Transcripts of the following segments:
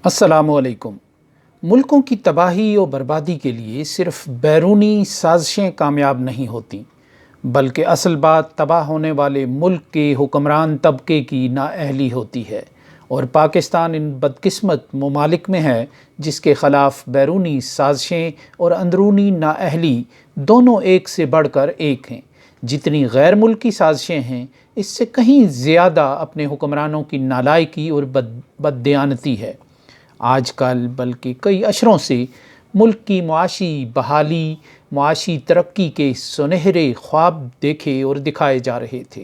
السلام علیکم۔ ملکوں کی تباہی و بربادی کے لیے صرف بیرونی سازشیں کامیاب نہیں ہوتیں، بلکہ اصل بات تباہ ہونے والے ملک کے حکمران طبقے کی نااہلی ہوتی ہے، اور پاکستان ان بدقسمت ممالک میں ہے جس کے خلاف بیرونی سازشیں اور اندرونی نااہلی دونوں ایک سے بڑھ کر ایک ہیں۔ جتنی غیر ملکی سازشیں ہیں، اس سے کہیں زیادہ اپنے حکمرانوں کی نالائکی اور بددیانتی ہے۔ آج کل بلکہ کئی اشروں سے ملک کی معاشی بحالی، معاشی ترقی کے سنہرے خواب دیکھے اور دکھائے جا رہے تھے۔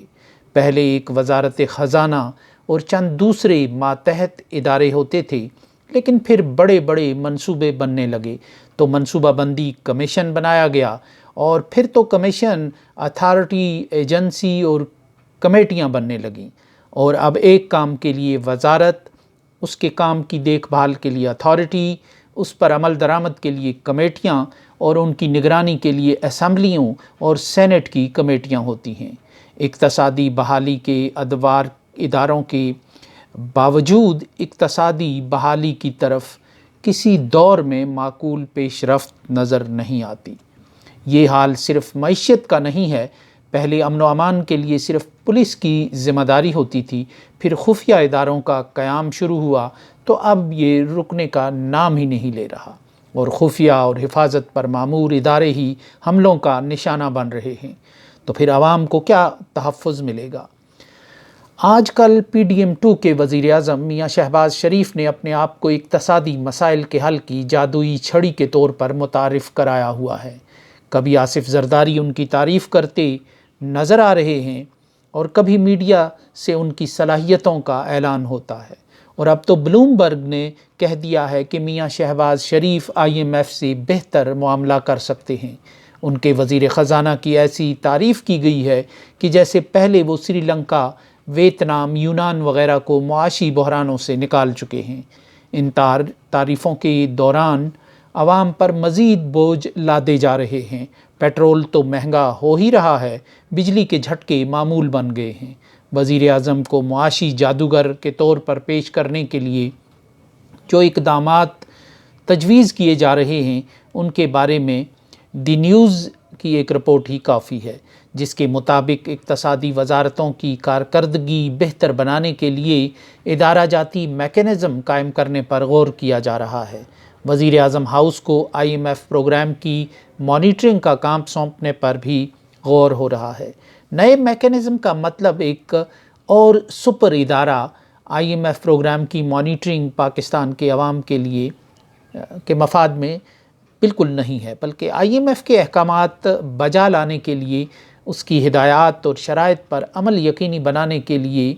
پہلے ایک وزارت خزانہ اور چند دوسرے ماتحت ادارے ہوتے تھے، لیکن پھر بڑے بڑے منصوبے بننے لگے تو منصوبہ بندی کمیشن بنایا گیا، اور پھر تو کمیشن اتھارٹی، ایجنسی اور کمیٹیاں بننے لگیں، اور اب ایک کام کے لیے وزارت، اس کے کام کی دیکھ بھال کے لیے اتھارٹی، اس پر عمل درآمد کے لیے کمیٹیاں، اور ان کی نگرانی کے لیے اسمبلیوں اور سینٹ کی کمیٹیاں ہوتی ہیں۔ اقتصادی بحالی کے اداروں کے باوجود اقتصادی بحالی کی طرف کسی دور میں معقول پیش رفت نظر نہیں آتی۔ یہ حال صرف معیشت کا نہیں ہے۔ پہلے امن و امان کے لیے صرف پولیس کی ذمہ داری ہوتی تھی، پھر خفیہ اداروں کا قیام شروع ہوا تو اب یہ رکنے کا نام ہی نہیں لے رہا، اور خفیہ اور حفاظت پر مامور ادارے ہی حملوں کا نشانہ بن رہے ہیں، تو پھر عوام کو کیا تحفظ ملے گا؟ آج کل PDM-2 کے وزیر اعظم میاں شہباز شریف نے اپنے آپ کو اقتصادی مسائل کے حل کی جادوئی چھڑی کے طور پر متعارف کرایا ہوا ہے۔ کبھی آصف زرداری ان کی تعریف کرتے نظر آ رہے ہیں، اور کبھی میڈیا سے ان کی صلاحیتوں کا اعلان ہوتا ہے، اور اب تو بلومبرگ نے کہہ دیا ہے کہ میاں شہباز شریف IMF سے بہتر معاملہ کر سکتے ہیں۔ ان کے وزیر خزانہ کی ایسی تعریف کی گئی ہے کہ جیسے پہلے وہ سری لنکا، ویتنام، یونان وغیرہ کو معاشی بحرانوں سے نکال چکے ہیں۔ ان تعریفوں کے دوران عوام پر مزید بوجھ لادے جا رہے ہیں۔ پیٹرول تو مہنگا ہو ہی رہا ہے، بجلی کے جھٹکے معمول بن گئے ہیں۔ وزیر اعظم کو معاشی جادوگر کے طور پر پیش کرنے کے لیے جو اقدامات تجویز کیے جا رہے ہیں، ان کے بارے میں دی نیوز کی ایک رپورٹ ہی کافی ہے، جس کے مطابق اقتصادی وزارتوں کی کارکردگی بہتر بنانے کے لیے ادارہ جاتی میکانزم قائم کرنے پر غور کیا جا رہا ہے۔ وزیر اعظم ہاؤس کو IMF پروگرام کی مانیٹرنگ کا کام سونپنے پر بھی غور ہو رہا ہے۔ نئے میکانزم کا مطلب ایک اور سپر ادارہ IMF پروگرام کی مانیٹرنگ پاکستان کے عوام کے مفاد میں بالکل نہیں ہے، بلکہ IMF کے احکامات بجا لانے کے لیے، اس کی ہدایات اور شرائط پر عمل یقینی بنانے کے لیے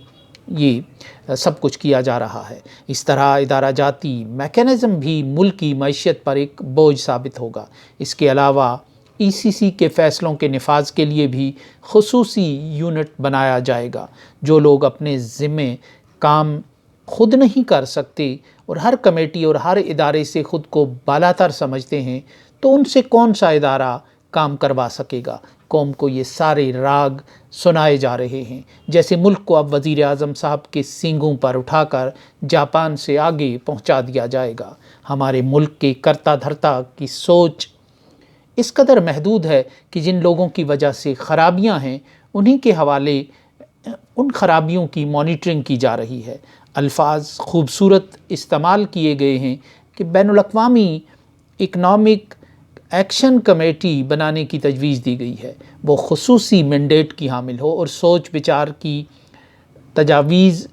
یہ سب کچھ کیا جا رہا ہے۔ اس طرح ادارہ جاتی میکانزم بھی ملک کی معیشت پر ایک بوجھ ثابت ہوگا۔ اس کے علاوہ ECC کے فیصلوں کے نفاذ کے لیے بھی خصوصی یونٹ بنایا جائے گا۔ جو لوگ اپنے ذمے کام خود نہیں کر سکتے اور ہر کمیٹی اور ہر ادارے سے خود کو بالاتر سمجھتے ہیں، تو ان سے کون سا ادارہ کام کروا سکے گا؟ قوم کو یہ سارے راگ سنائے جا رہے ہیں، جیسے ملک کو اب وزیر اعظم صاحب کے سینگوں پر اٹھا کر جاپان سے آگے پہنچا دیا جائے گا۔ ہمارے ملک کے کرتا دھرتا کی سوچ اس قدر محدود ہے کہ جن لوگوں کی وجہ سے خرابیاں ہیں، انہی کے حوالے ان خرابیوں کی مانیٹرنگ کی جا رہی ہے۔ الفاظ خوبصورت استعمال کیے گئے ہیں کہ بین الاقوامی اکنامک ایکشن کمیٹی بنانے کی تجویز دی گئی ہے۔ وہ خصوصی مینڈیٹ کی حامل ہو اور سوچ بچار کی تجاویز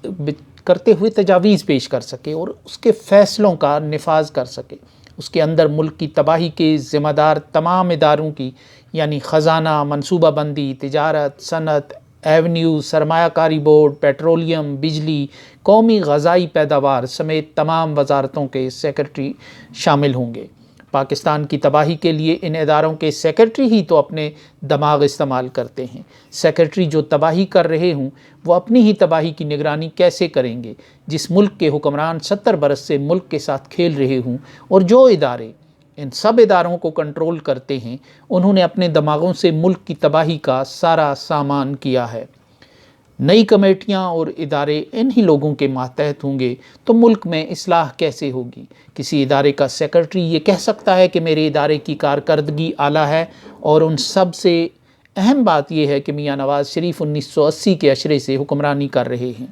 کرتے ہوئے تجاویز پیش کر سکے اور اس کے فیصلوں کا نفاذ کر سکے۔ اس کے اندر ملک کی تباہی کے ذمہ دار تمام اداروں کی، یعنی خزانہ، منصوبہ بندی، تجارت، صنعت، ایونیو، سرمایہ کاری بورڈ، پیٹرولیم، بجلی، قومی غذائی پیداوار سمیت تمام وزارتوں کے سیکرٹری شامل ہوں گے۔ پاکستان کی تباہی کے لیے ان اداروں کے سیکرٹری ہی تو اپنے دماغ استعمال کرتے ہیں۔ سیکرٹری جو تباہی کر رہے ہوں، وہ اپنی ہی تباہی کی نگرانی کیسے کریں گے؟ جس ملک کے حکمران 70 برس سے ملک کے ساتھ کھیل رہے ہوں، اور جو ادارے ان سب اداروں کو کنٹرول کرتے ہیں، انہوں نے اپنے دماغوں سے ملک کی تباہی کا سارا سامان کیا ہے۔ نئی کمیٹیاں اور ادارے انہی لوگوں کے ماتحت ہوں گے تو ملک میں اصلاح کیسے ہوگی؟ کسی ادارے کا سیکرٹری یہ کہہ سکتا ہے کہ میرے ادارے کی کارکردگی اعلیٰ ہے، اور ان سب سے اہم بات یہ ہے کہ میاں نواز شریف 1980 کے عشرے سے حکمرانی کر رہے ہیں،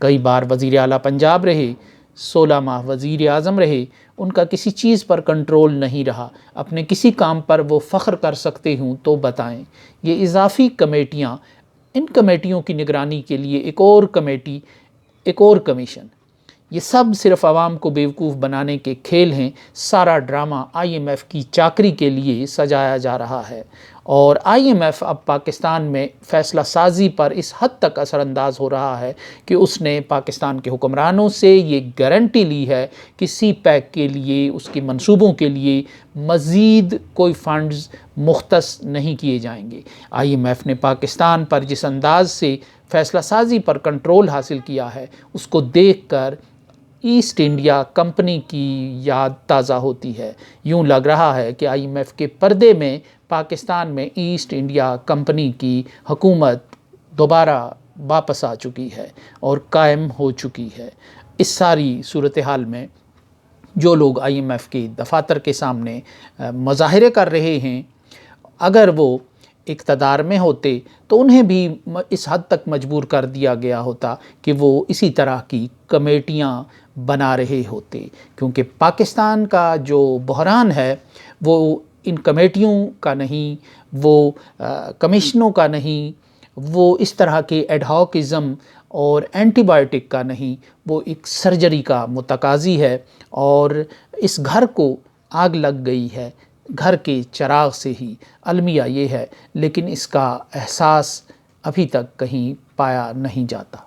کئی بار وزیر اعلیٰ پنجاب رہے، 16 ماہ وزیر اعظم رہے، ان کا کسی چیز پر کنٹرول نہیں رہا، اپنے کسی کام پر وہ فخر کر سکتے ہوں تو بتائیں۔ یہ اضافی کمیٹیاں، ان کمیٹیوں کی نگرانی کے لیے ایک اور کمیٹی، ایک اور کمیشن، یہ سب صرف عوام کو بیوقوف بنانے کے کھیل ہیں۔ سارا ڈرامہ آئی ایم ایف کی چاکری کے لیے سجایا جا رہا ہے، اور آئی ایم ایف اب پاکستان میں فیصلہ سازی پر اس حد تک اثر انداز ہو رہا ہے کہ اس نے پاکستان کے حکمرانوں سے یہ گارنٹی لی ہے کہ سی پیک کے لیے، اس کے منصوبوں کے لیے مزید کوئی فنڈز مختص نہیں کیے جائیں گے۔ آئی ایم ایف نے پاکستان پر جس انداز سے فیصلہ سازی پر کنٹرول حاصل کیا ہے، اس کو دیکھ کر ایسٹ انڈیا کمپنی کی یاد تازہ ہوتی ہے۔ یوں لگ رہا ہے کہ آئی ایم ایف کے پردے میں پاکستان میں ایسٹ انڈیا کمپنی کی حکومت دوبارہ واپس آ چکی ہے اور قائم ہو چکی ہے۔ اس ساری صورتحال میں جو لوگ آئی ایم ایف کے دفاتر کے سامنے مظاہرے کر رہے ہیں، اگر وہ اقتدار میں ہوتے تو انہیں بھی اس حد تک مجبور کر دیا گیا ہوتا کہ وہ اسی طرح کی کمیٹیاں بنا رہے ہوتے، کیونکہ پاکستان کا جو بحران ہے وہ ان کمیٹیوں کا نہیں، وہ کمیشنوں کا نہیں، وہ اس طرح کے ایڈ ہاکزم اور اینٹی بائیوٹک کا نہیں، وہ ایک سرجری کا متقاضی ہے، اور اس گھر کو آگ لگ گئی ہے گھر کے چراغ سے ہی، المیہ یہ ہے، لیکن اس کا احساس ابھی تک کہیں پایا نہیں جاتا۔